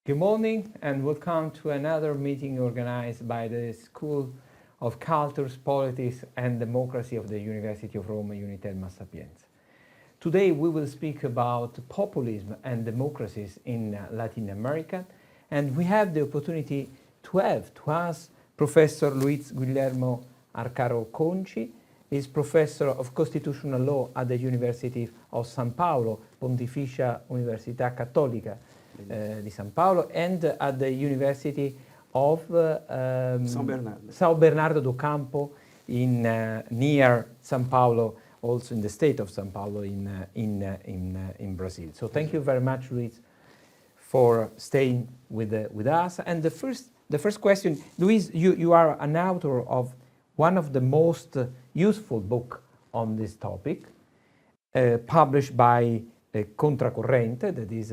Good morning and welcome to another meeting organized by the School of Cultures, Politics and Democracy of the University of Rome Unitel Sapienza. Today we will speak about populism and democracies in Latin America, and we have the opportunity to ask Professor Luiz Guilherme Arcaro Conci. Is Professor of Constitutional Law at the University of San Paulo, Pontificia Università Cattolica di San Paolo, and at the University of São Bernardo do Campo in near San Paulo, also in the state of San Paulo in Brazil. So thank you very much, Luiz, for staying with us. And the first question, Luiz, you are an author of one of the most useful book on this topic, published by Contracorrente, that is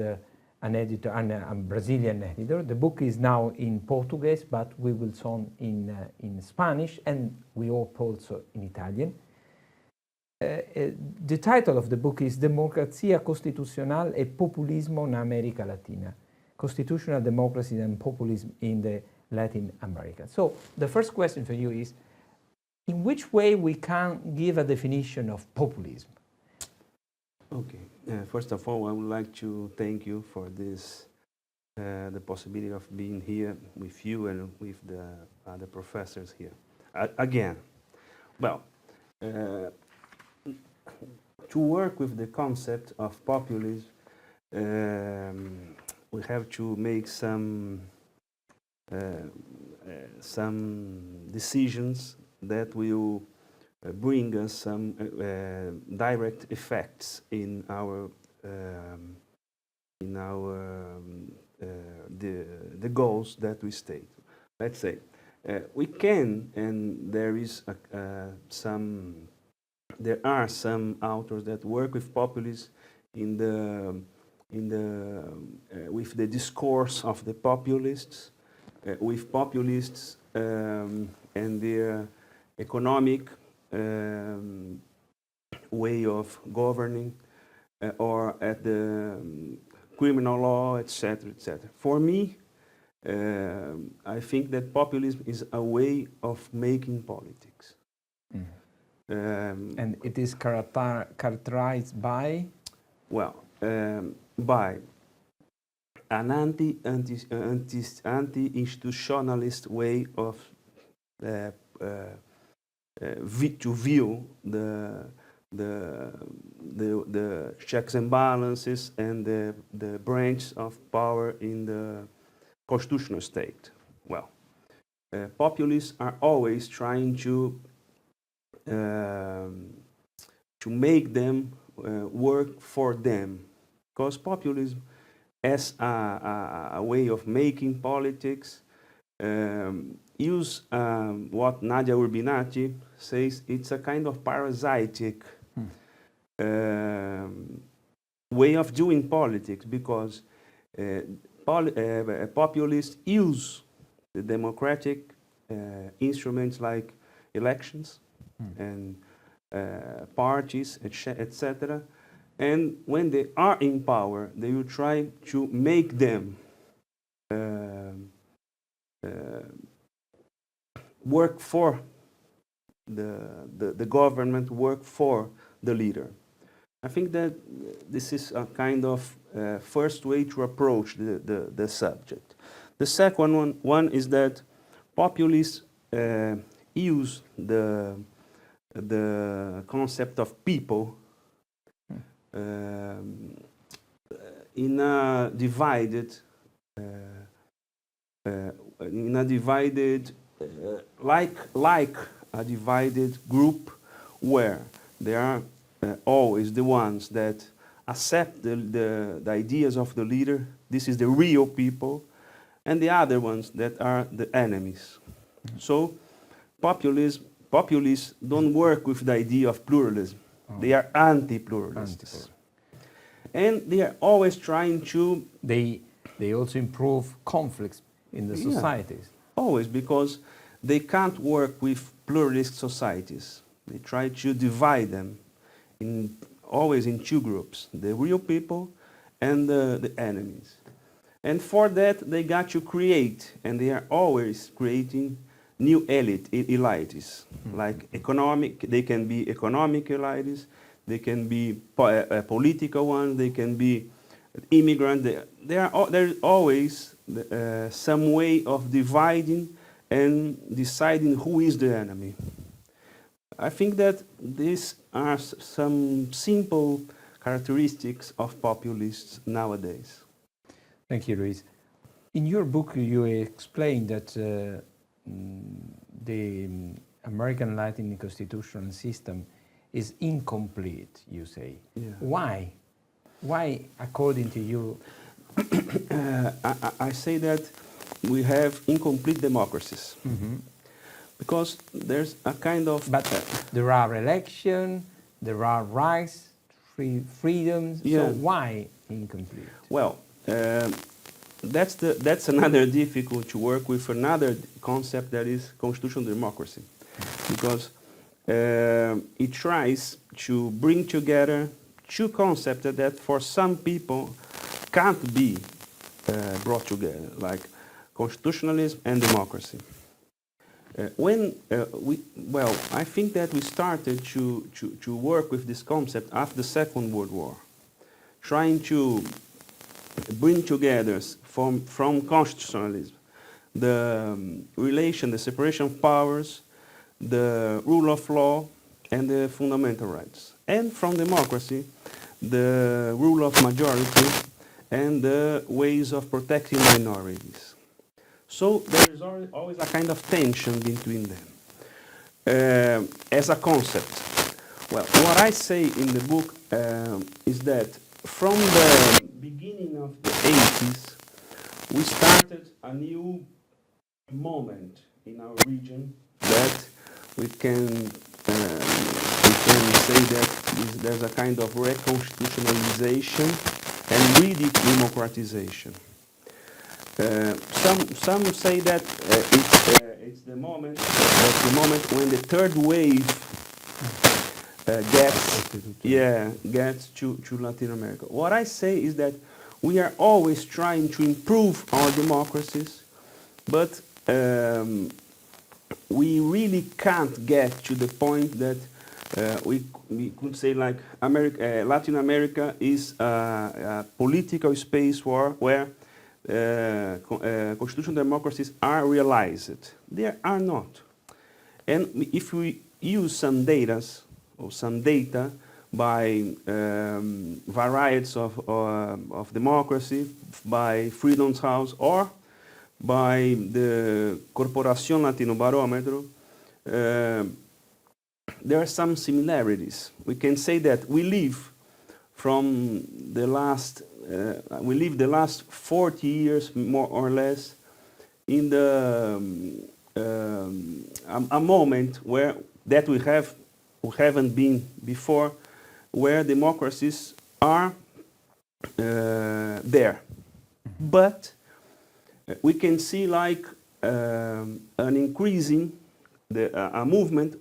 an editor, a Brazilian editor. The book is now in Portuguese, but we will soon in Spanish, and we hope also in Italian. The title of the book is Democrazia Costitucional e Populismo in America Latina, Constitutional Democracy and Populism in the Latin America. So the first question for you is, in which way we can give a definition of populism? Okay. First of all, I would like to thank you for this, the possibility of being here with you and with the other professors here. Again, well, to work with the concept of populism, we have to make some decisions that will bring us some direct effects in our the goals that we state. Let's say we can, and there are some authors that work with populism with the discourse of the populists, with populists and their economic way of governing, or at the criminal law, etc., etc. For me, I think that populism is a way of making politics. And it is characterized by? Well, by an anti-institutionalist way of to view the checks and balances and the branch of power in the constitutional state. Well, populists are always trying to make them work for them, because populism, as a way of making politics, use what Nadia Urbinati says, it's a kind of parasitic way of doing politics, because populists use the democratic instruments like elections and parties, etc. And when they are in power, they will try to make them work for the government, work for the leader. I think that this is a kind of first way to approach the subject. The second one is that populists use the concept of people in a divided like a divided group, where there are always the ones that accept the ideas of the leader. This is the real people, and the other ones that are the enemies. So populists don't work with the idea of pluralism. They are anti-pluralists. And they are always trying to... They also improve conflicts in the societies. Always, because they can't work with pluralist societies. They try to divide them always in two groups, the real people and the enemies. And for that, they got to create, and they are always creating new elites, like economic, they can be economic elites, they can be political ones, they can be immigrant. There's always some way of dividing and deciding who is the enemy. I think that these are some simple characteristics of populists nowadays. Thank you, Luis. In your book, you explain that the American Latin constitutional system is incomplete, you say. Yeah. Why? Why, according to you? I say that we have incomplete democracies. Because there's a kind of... But there are elections, there are rights, freedoms, Yeah. so why incomplete? Well, that's another difficult to work with, another concept that is constitutional democracy. Because it tries to bring together two concepts that for some people can't be brought together, like constitutionalism and democracy. I think that we started to work with this concept after the Second World War, trying to bring together from constitutionalism the relation, the separation of powers, the rule of law, and the fundamental rights. And from democracy, the rule of majority and the ways of protecting minorities. So there is always a kind of tension between them as a concept. Well, what I say in the book is that from the beginning of the 80s, we started a new moment in our region that we can say that there's a kind of reconstitutionalization and redemocratization. Some say that it's the moment when the third wave gets to Latin America. What I say is that we are always trying to improve our democracies, but we really can't get to the point that we could say like Latin America is a political space where constitutional democracies are realized. They are not. And if we use some data by varieties of democracy, by Freedom's House, or by the Corporación Latino Barómetro, there are some similarities. We can say that we live the last 40 years, more or less, in a moment where we haven't been before, where democracies are there. But we can see like an increasing, a movement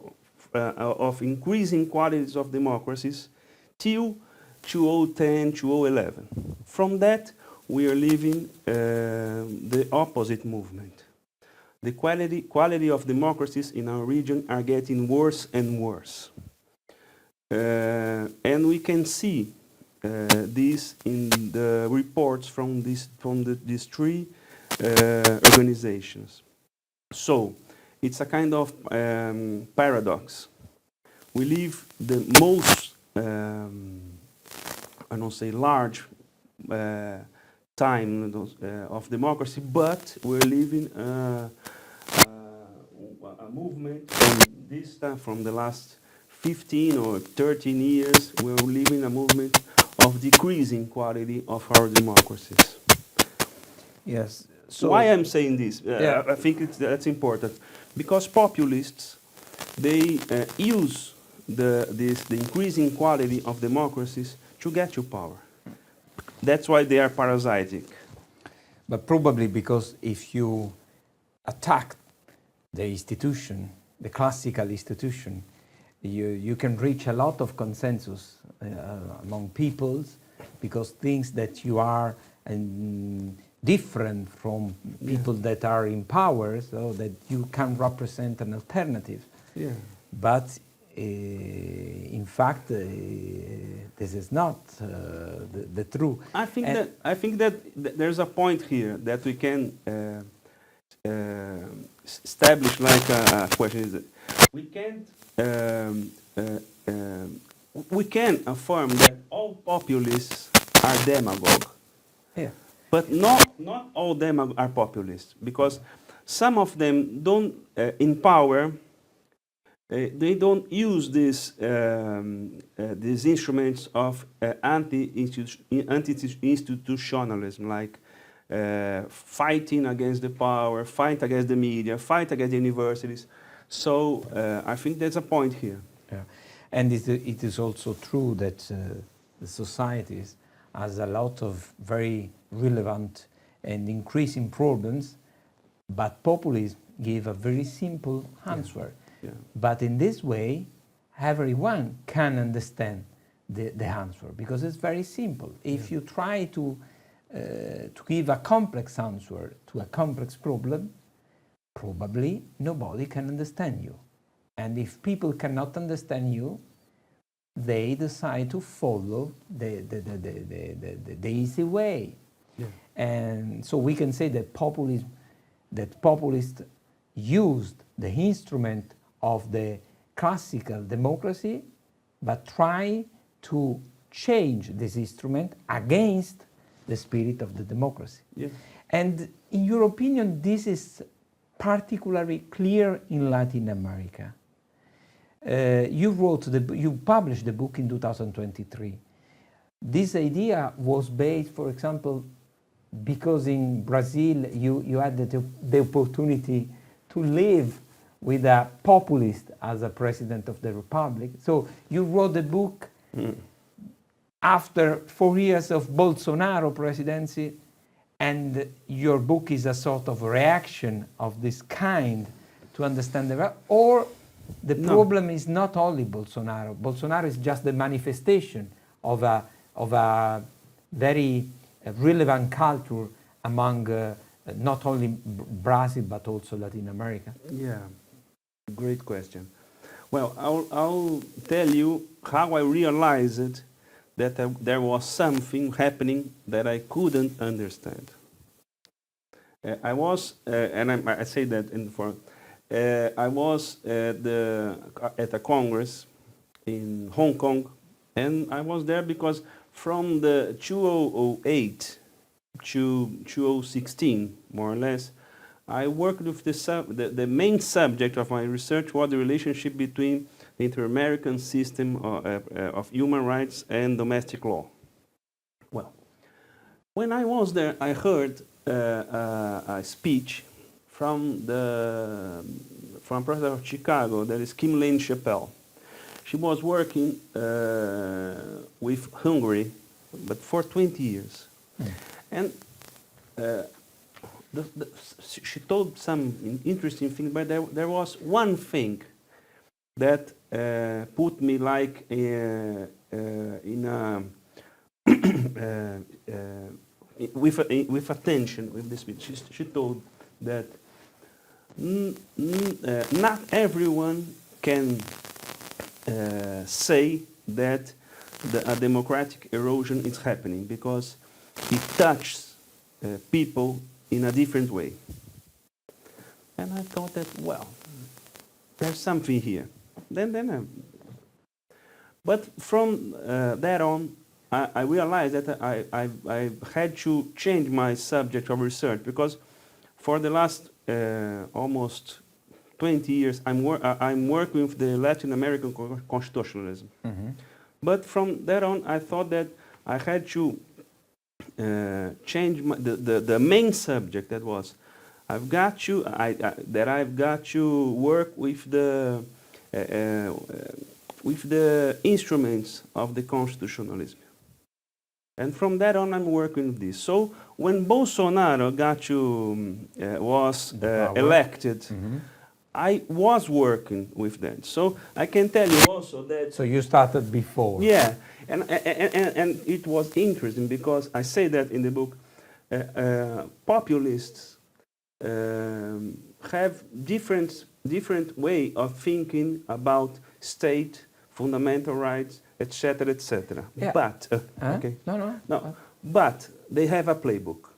of increasing qualities of democracies till 2010, 2011. From that, we are living the opposite movement. The quality of democracies in our region are getting worse and worse. And we can see this in the reports from these three organizations. So, it's a kind of paradox. We live the most, I don't say large time of democracy, but we're living a movement from this time, from the last 15 or 13 years, we're living a movement of decreasing quality of our democracies. Yes. So why I'm saying this? I think that's important. Because populists, they use the increasing quality of democracies to get to power. That's why they are parasitic. But probably because if you attack the institution, the classical institution, you can reach a lot of consensus among peoples, because things that you are different from people that are in power, so that you can represent an alternative. Yeah. But in fact, this is not the truth. I think that there's a point here that we can establish, like a question is that we can't we can affirm that all populists are demagogue. Yeah. But not all them are populists, because some of them don't, in power, they don't use these instruments of anti-institutionalism, like fighting against the power, fight against the media, fight against the universities. So I think there's a point here. Yeah. And it is also true that the societies has a lot of very relevant and increasing problems, but populism give a very simple answer. Yeah. But in this way, everyone can understand the answer, because it's very simple. If you try to give a complex answer to a complex problem, probably nobody can understand you. And if people cannot understand you, they decide to follow the easy way. Yeah. And so we can say that populists used the instrument of the classical democracy, but try to change this instrument against the spirit of the democracy. Yeah. And in your opinion, this is particularly clear in Latin America. You published the book in 2023. This idea was based, for example, because in Brazil you had the opportunity to live with a populist as a president of the republic. So you wrote the book after 4 years of Bolsonaro presidency, and your book is a sort of reaction of this kind to understand the, or the problem is not only Bolsonaro. Bolsonaro is just the manifestation of a very relevant culture among not only Brazil but also Latin America. Yeah, great question. Well, I'll tell you how I realized that there was something happening that I couldn't understand. I was, and I say that in for. I was at a congress in Hong Kong, and I was there because from the 2008 to 2016, more or less, I worked with the main subject of my research was the relationship between the inter-American system of human rights and domestic law. Well, when I was there, I heard a speech from Professor of Chicago, that is Kim Lane Chappell. She was working with Hungary, but for 20 years. And she told some interesting things, but there was one thing that put me like in a with attention with this speech. She told that not everyone can say that a democratic erosion is happening, because it touches people in a different way. And I thought that, well, there's something here. But from that on, I realized that I had to change my subject of research, because for the last almost 20 years, I'm working with the Latin American constitutionalism. Mm-hmm. But from that on, I thought that I had to change the main subject. That was, I've got to work with the instruments of the constitutionalism. And from that on, I'm working with this. So when Bolsonaro was elected, mm-hmm. I was working with that. So I can tell you also that... So you started before. Yeah, and it was interesting, because I say that in the book, populists have different way of thinking about state, fundamental rights, etc., etc. Yeah. But okay, No. but they have a playbook.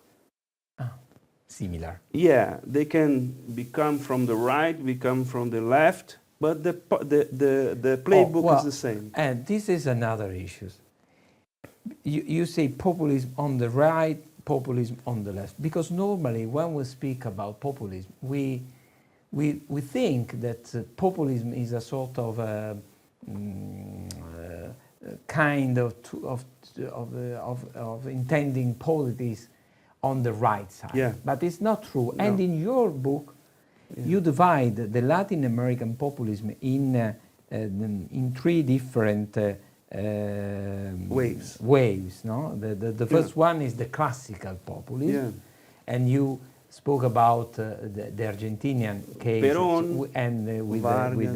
Similar. Yeah, they can become from the right, become from the left, but the playbook is the same. And this is another issue. You say populism on the right, populism on the left, because normally when we speak about populism, we think that populism is a sort of kind of intending politics on the right side. Yeah. But it's not true. No. And in your book, you divide the Latin American populism in three different waves. No, the first one is the classical populism, and you spoke about the Argentinian case Perón, and with Vargas,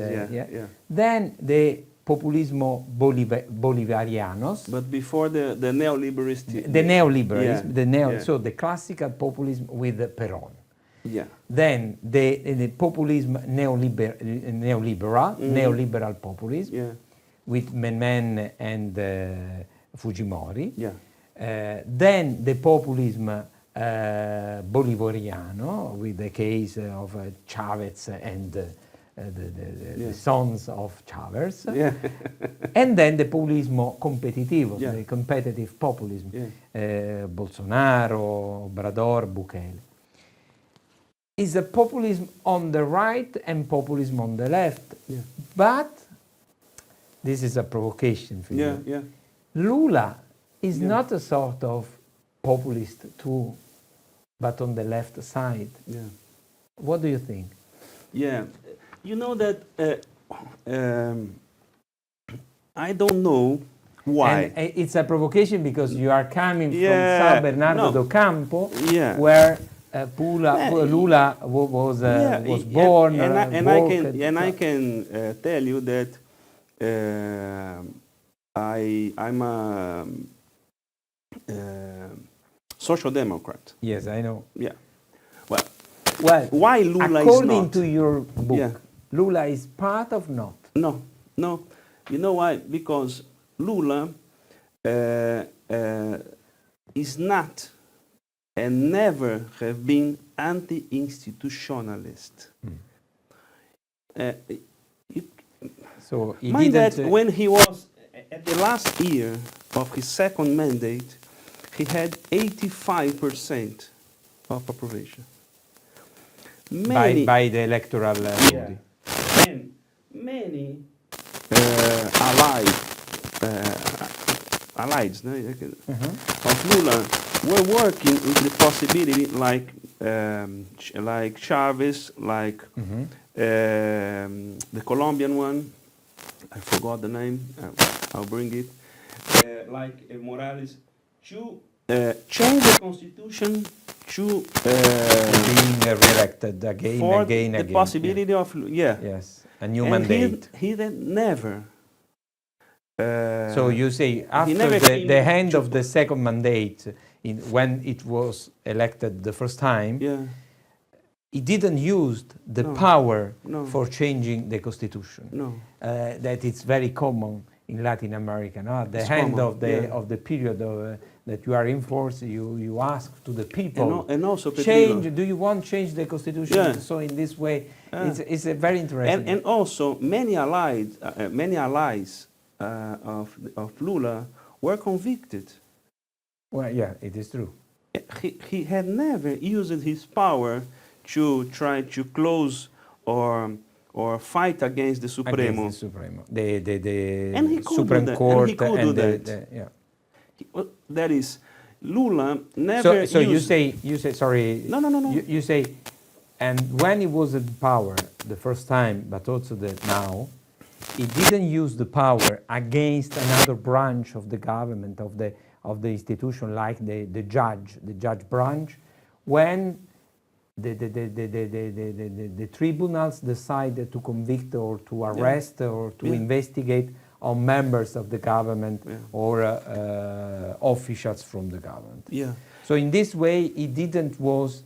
Then the populismo bolivarianos. But before the neoliberalist. The neoliberalism, so the classical populism with Perón. Yeah. Then the populism neoliberal populism with Menem and Fujimori. Yeah. Then the populism bolivariano with the case of Chavez and the sons of Chavez. Yeah. And then the populismo competitivo, Yeah. the competitive populism, Bolsonaro, Obrador, Bukele. Is a populism on the right and populism on the left. Yeah. But this is a provocation for you. Yeah. Lula is not a sort of populist too, but on the left side. Yeah. What do you think? Yeah. You know that I don't know why. And it's a provocation because you are coming from San Bernardo do Campo, where Lula was born. I can tell you that I'm a social democrat. Yes, I know. Yeah. Well, why Lula is not? According to your book, Lula is part of not? No. You know why? Because Lula is not and never have been anti-institutionalist. So he mind that didn't, when he was at the last year of his second mandate, he had 85% of approbation. By the electoral body. And many allies of Lula were working with the possibility, like Chavez, like the Colombian one, I forgot the name, I'll bring it, like Morales, to change the constitution to being re-elected again, for the possibility of yes, a new mandate. He then never. So you say after the end of the second mandate, when it was elected the first time, he didn't use the power for changing the constitution. That it's very common in Latin America. No? The end of the period that you are in force, you ask to the people, and also change. Do you want to change the constitution? So in this way, it's a very interesting. And also many allies of Lula were convicted. Well, yeah, it is true. He had never used his power to try to close or fight against the Supremo. Against the Supremo. The and he could Supreme do that. Court And he could do that. That is, Lula never so used... you say, sorry. No. You say, and when he was in power the first time, but also now, he didn't use the power against another branch of the government, of the institution, like the judge branch, when the tribunals decided to convict or to arrest or to investigate on members of the government or officials from the government. So in this way, he didn't was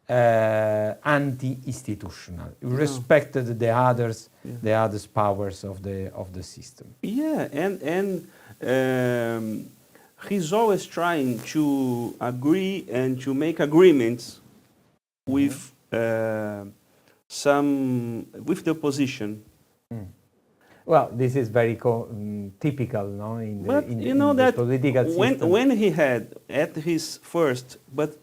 anti-institutional. He respected the others, the others' powers of the system. Yeah, and he's always trying to agree and to make agreements with with the opposition. Well, this is very typical, no, in the, But in, you in know the that political system. when he had at his first, but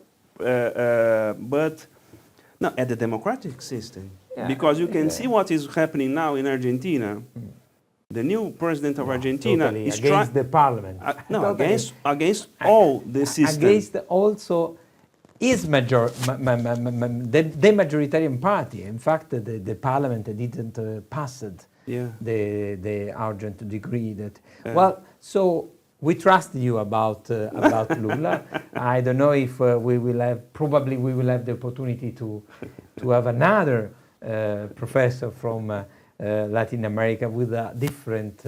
no, at the democratic system, Yeah, because you can see what is happening now in Argentina. The new president of Argentina totally is against the parliament. no, Totally. against all the system. Against also is the majoritarian party. In fact, the parliament didn't pass it. Yeah. The urgent decree that. Well, so we trust you about Lula. I don't know if we will have. Probably we will have the opportunity to have another professor from Latin America with a different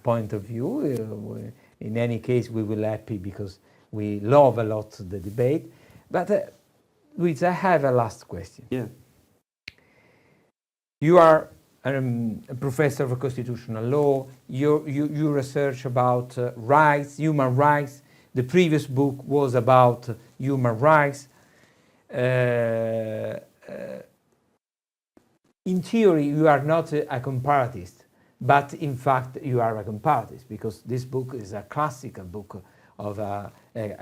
point of view. In any case, we will happy because we love a lot the debate. But Luis, I have a last question. Yeah. You are a professor of constitutional law. You research about rights, human rights. The previous book was about human rights. In theory, you are not a comparatist, but in fact, you are a comparatist because this book is a classical book of a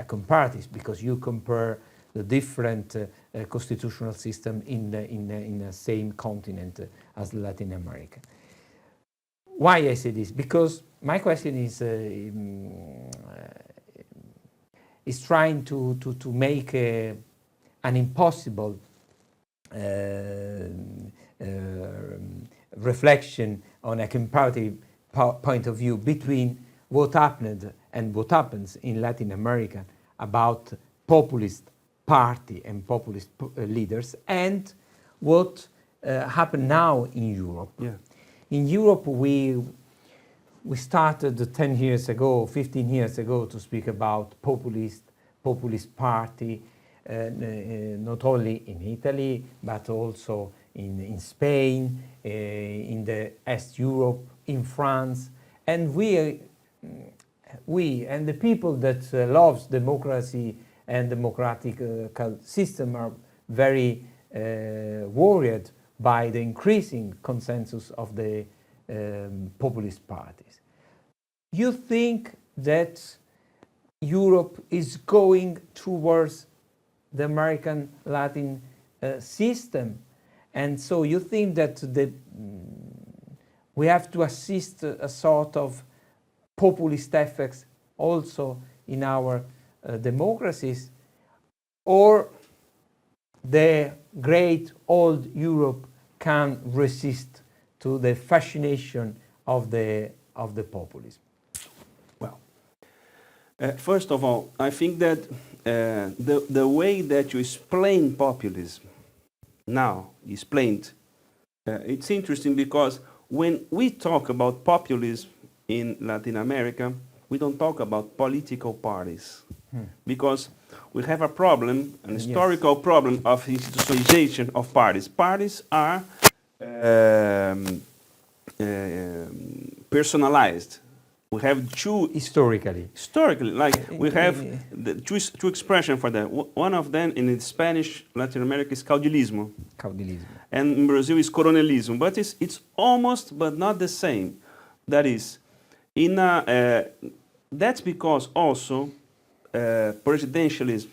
comparatist because you compare the different constitutional system in the same continent as Latin America. Why I say this? Because my question is trying to make an impossible reflection on a comparative point of view between what happened and what happens in Latin America about populist party and populist leaders and what happened now in Europe. Yeah. In Europe, we started 10 years ago, 15 years ago to speak about populist party, not only in Italy, but also in Spain, in the East Europe, in France. And we and the people that loves democracy and democratic system are very worried by the increasing consensus of the populist parties. You think that Europe is going towards the American Latin system, and so you think that we have to assist a sort of populist effects also in our democracies, or the great old Europe can resist to the fascination of the populism? Well, first of all, I think that the way that you explain populism now explained, it's interesting because when we talk about populism in Latin America, we don't talk about political parties because we have a problem, an historical problem of institutionalization of parties. Parties are personalized. We have two historically, like we have the two expressions for that. One of them in Spanish, Latin America, is caudilismo. And in Brazil is coronelismo. But it's almost, but not the same. That is, that's because also presidentialism.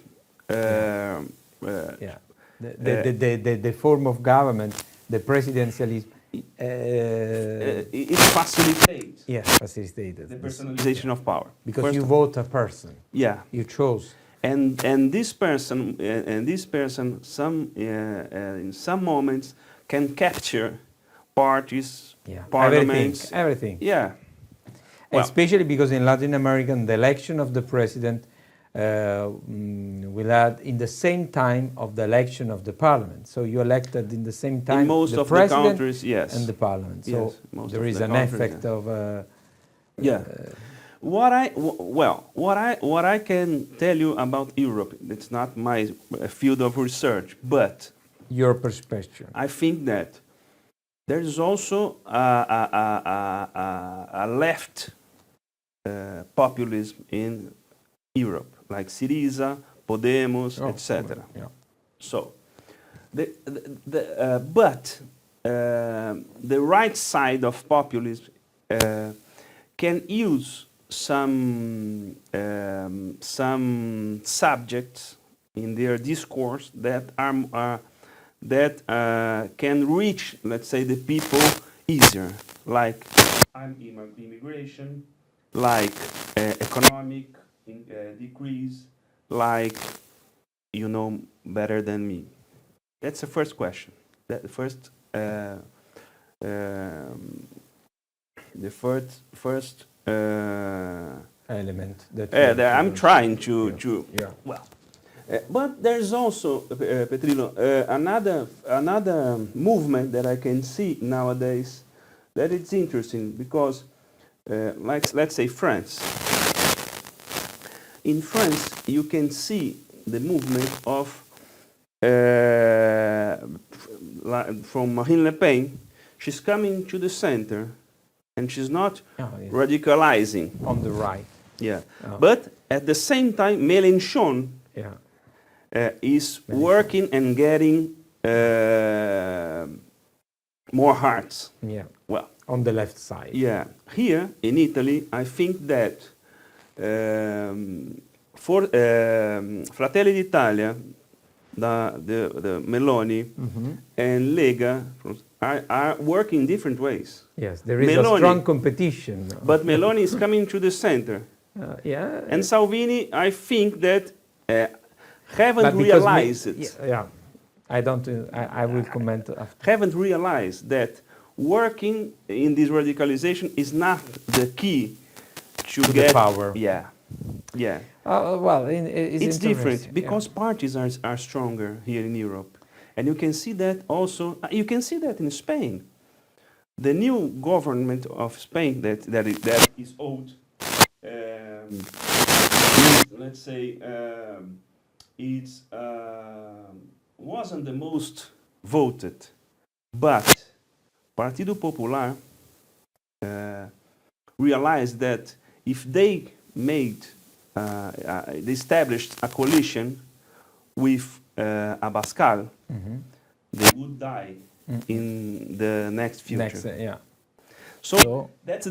The form of government, the presidentialism. It facilitates. Yes, facilitated the personalization of power. Because First you vote a person. Yeah. You chose. And this person in some moments can capture parties, parliaments, everything. Yeah. Well, especially because in Latin America, the election of the president will add in the same time of the election of the parliament. So you elected in the same time in most the of president the countries, yes, and the parliament. So yes, there is an effect of. What I can tell you about Europe, it's not my field of research, but Your perspective. I think that there is also a left populism in Europe, like Syriza, Podemos, etc. Yeah. So, but the right side of populism can use some subjects in their discourse that can reach, let's say, the people easier, like immigration, like economic decrease, like you know better than me. That's the first question. The first Element that I'm trying to Yeah. well, but there's also Petrillo, another movement that I can see nowadays that it's interesting because like let's say France. In France, you can see the movement of from Marine Le Pen. She's coming to the center, and she's not radicalizing on the right. Yeah, Oh. but at the same time, Mélenchon is working and getting more hearts. Yeah. Well, on the left side. Yeah, here in Italy, I think that for Fratelli d'Italia, the Meloni and Lega are working in different ways. Yes, there is a strong competition. But Meloni is coming to the center. And Salvini, I think that haven't realized it. Yeah, I don't. I will comment after. Haven't realized that working in this radicalization is not the key to get the power. Yeah. Well, it's different because parties are stronger here in Europe, and you can see that also. You can see that in Spain. The new government of Spain that is old. Let's say it wasn't the most voted, but Partido Popular realized that if they they established a coalition with Abascal, they would die in the next future. So that's I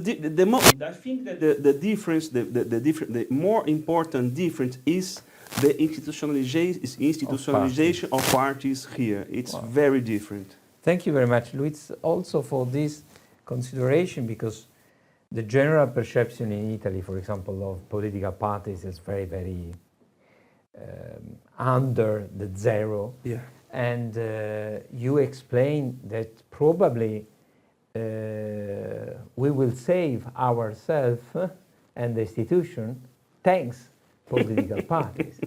think that the difference, the more important difference is the institutionalization of parties here. It's very different. Thank you very much, Luiz, also for this consideration, because the general perception in Italy, for example, of political parties is very, very under the zero. Yeah. And you explained that probably we will save ourselves and the institution thanks political parties.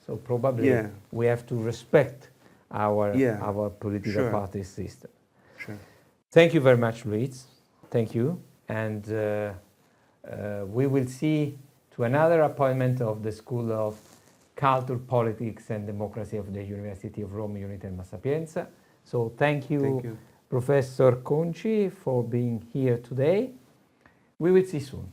So probably we have to respect our political party system. Sure. Thank you very much, Luiz. Thank you. And we will see to another appointment of the School of Culture, Politics and Democracy of the University of Rome, Unitel Sapienza. So thank you, Professor Conci, for being here today. We will see you soon.